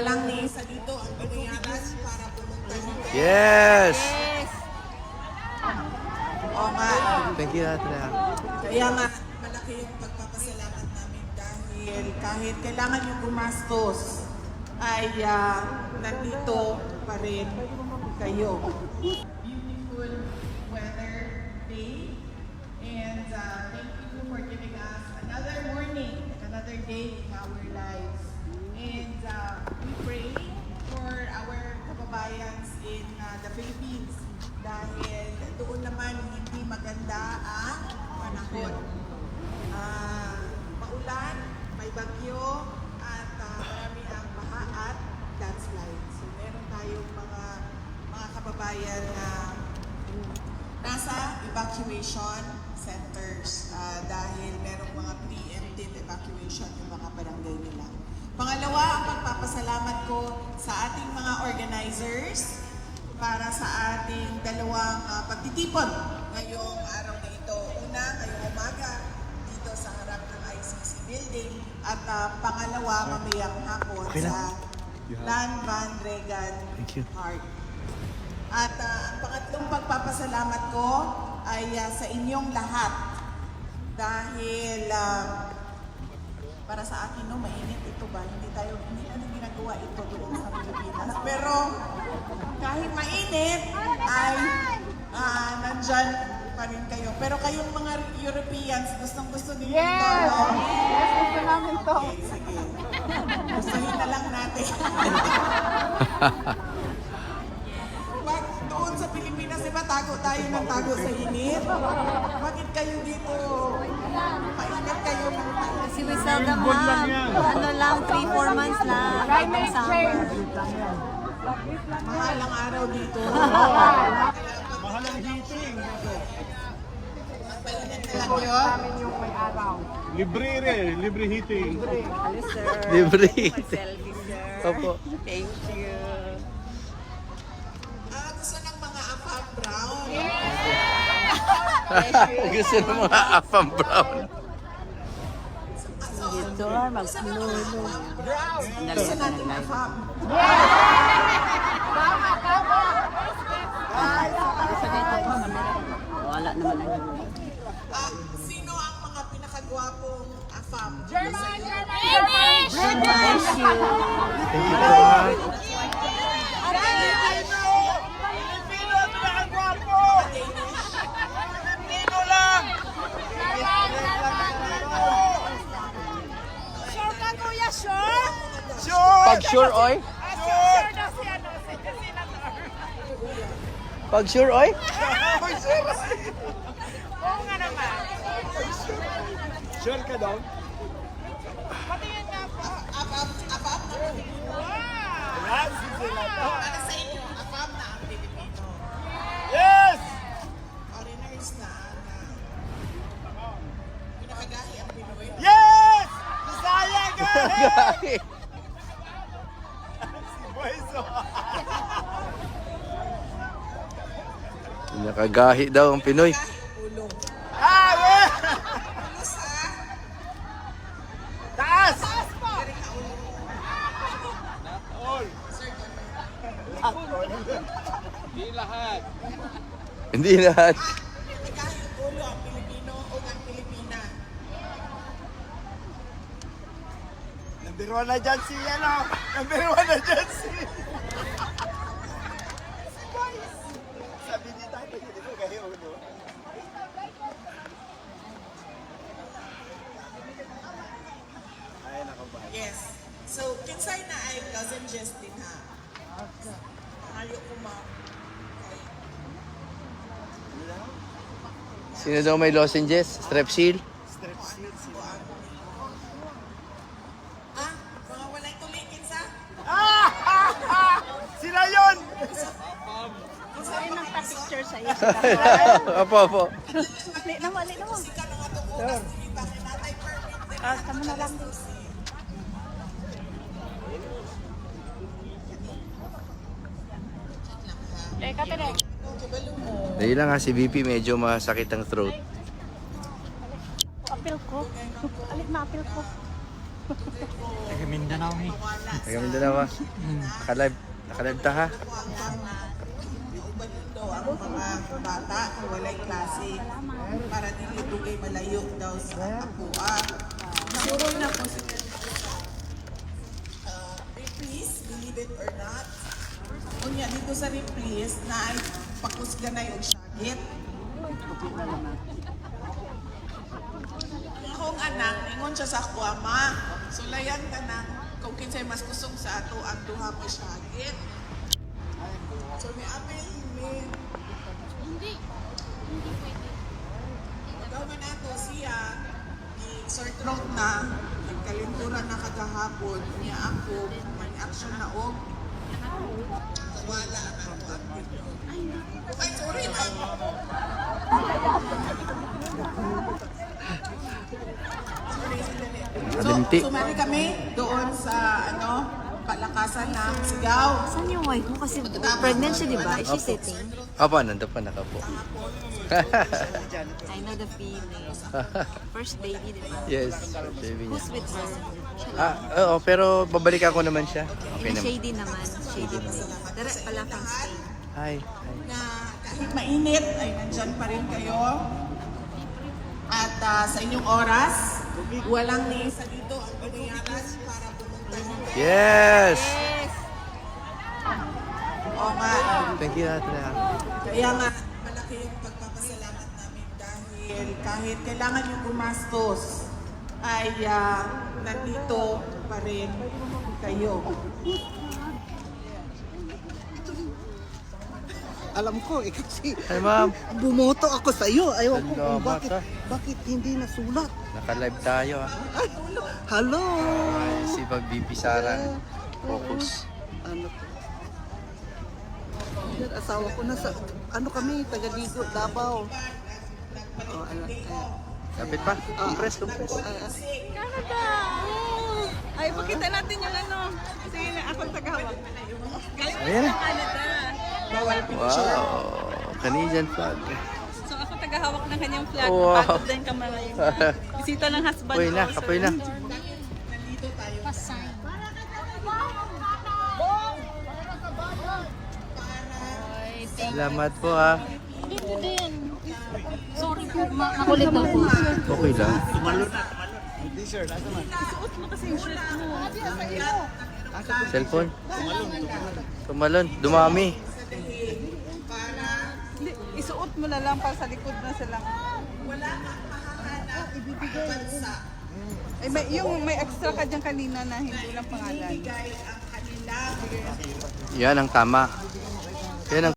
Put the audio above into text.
Lang ni isa dito ang pagyayaran para pumunta dito. Yes! O nga. Thank you, Ate. Kaya nga, malaki yung pagpapasalamat namin dahil kahit kailangan yung gumastos, ay nandito pa rin kayo. Beautiful weather day, and thank you for giving us another morning, another day in our lives. And we pray for our kababayans in the Philippines dahil doon naman hindi maganda ang panahon. Maulan, may bagyo, at marami ang baha at landslide. So meron tayong mga kababayan na nasa evacuation centers dahil merong mga preemptive evacuation yung mga barangay nila. Pangalawa, ang pagpapasalamat ko sa ating mga organizers para sa ating dalawang pagtitipon ngayong araw na ito. Una, ngayong umaga dito sa harap ng ICC building, at pangalawa, mamayang hapon sa Lan Van Regan Park. At ang pangatlong pagpapasalamat ko ay sa inyong lahat dahil para sa akin, mainit ito ba? Hindi natin ginagawa ito doon sa Pilipinas. Pero kahit mainit, ay nandyan pa rin kayo. Pero kayong mga Europeans, gustong-gusto ninyo ito, no? Yes! Gusto namin to. Okay, sige. Gustuhin na lang natin. Pag doon sa Pilipinas, diba tago tayo ng tago sa init? Bakit kayo dito? Mainit kayo ng mainit. Kasi we seldom have. Ano lang, 3-4 months lang. Itong summer. Mahal ang araw dito. Mahal ang heating. Painit na lang yun. Libre heating. Hello, sir. Libre. Selfie, sir. Opo. Thank you. Gusto ng mga apam brown. Gusto ng mga apam brown. Dito, mag-lulu. Gusto natin apam. Wala naman ang Sino ang mga pinakagwapong afam? German! Bless you. Thank you so much. Sure ka, kuya, sure? Pag sure, oy. Sure na si ano, si Senator. Pag sure, oy. Oo nga naman. Sure ka daw? Patingin nga po. Afam na Pilipino. Yan, si Senator. Para sa inyo, afam na ang Pilipino. Yes! Foreigners na pinakagahi ang Pinoy. Yes! Bisaya ka! Gagi. Si Boyzo. Nakagahi daw ang Pinoy. Ulong. Ah, yeah! Ulos ha? Taas! Very kaulong. All. Sir, Hindi lahat. pinakagahi ang ulo ang Pilipino o ang Pilipina. Number 1 na dyan si ano? Number 1 na dyan si... Si Boys. Sabi ni Tata, hindi ko kayo ulo. Ay, nakabay. Yes. So, kinsay na ay lozenges din ha. Ayaw ko Sino daw may lozenges? Strepsil? Strep seal sila. mga walay tuloy kinsa? Sila yun! Ay, nagpa-picture sa'yo. Opo, opo. Wali naman. Sika na nga itong oras dito. Kinatay permit. Kamo na lang. Katerek. Dahil lang nga si VP medyo masakit ang throat. Apil ko. Alit na apil ko. Taga Mindanao eh. Taga Mindanao ha. Nakalive ta ha. Iuban daw ang mga bata na walay klase para dili dugay malayo daw sa Apua. Siguro na po sila Replis, believe it or not. Unya dito sa Replis na ay pakusganay og syagit. Akong anak, ningon siya sa ako ama. Sulayan ka na kung kinsay mas kusog sa ato ang duha mo syagit. So may apel, may... Hindi pwede. Pagaw man ato siya, i-sore throat na, nagkalinturan na kagahapon, niya ako, may action na og. Wala na ako. Ay, sorry ma'am. Nakadimti. So, sumali kami doon sa, palakasan ng sigaw. Saan yung wife mo? Kasi pregnant siya, di ba? Is she sitting? Apa, nandun pa nakapo. I know the feeling. First baby, di ba? Yes, baby niya. Who's with her? Siya lang. Oo, pero babalik ako naman siya. Okay And naman. shady naman. Shady place. Direct pala kang stay. Hi. Na kahit mainit ay nandyan pa rin kayo. At sa inyong oras, walang niisa dito ang binayaran para pumunta dito. Yes! O nga, Thank you, Ate. kaya nga malaki yung pagpapasalamat namin dahil kahit kailangan yung gumastos ay nandito pa rin kayo. Alam ko eh kasi Hi, ma'am. bumoto ako sa iyo. Ayaw ko kung Salamat, bakit hindi nasulat. Naka-live tayo ha. Hello. Ay, si VP Sara. Focus. Ano to? Yan, asawa ko na sa ano kami taga Digo, Davao. Oh, Kapit pa. Compress. Canada! Ay, pakita natin yung ano. Sige na, ako tagahawak. Galing mo Ayan. sa Canada. Wow. Canadian flag. So ako tagahawak ng kanyang flag. Wow. Pagod din kamera yung bisita ng husband Kapoy na, ko. kapoy na. Salamat po ha. Sorry po, makulit ako. Okay lang. Suot mo kasi yung shirt mo. Cellphone. Tumalon. Dumami. Hindi, isuot mo na lang para sa likod na sila. Ay, may extra ka dyan kanina na hindi lang pangalan. Yan ang tama. Yan ang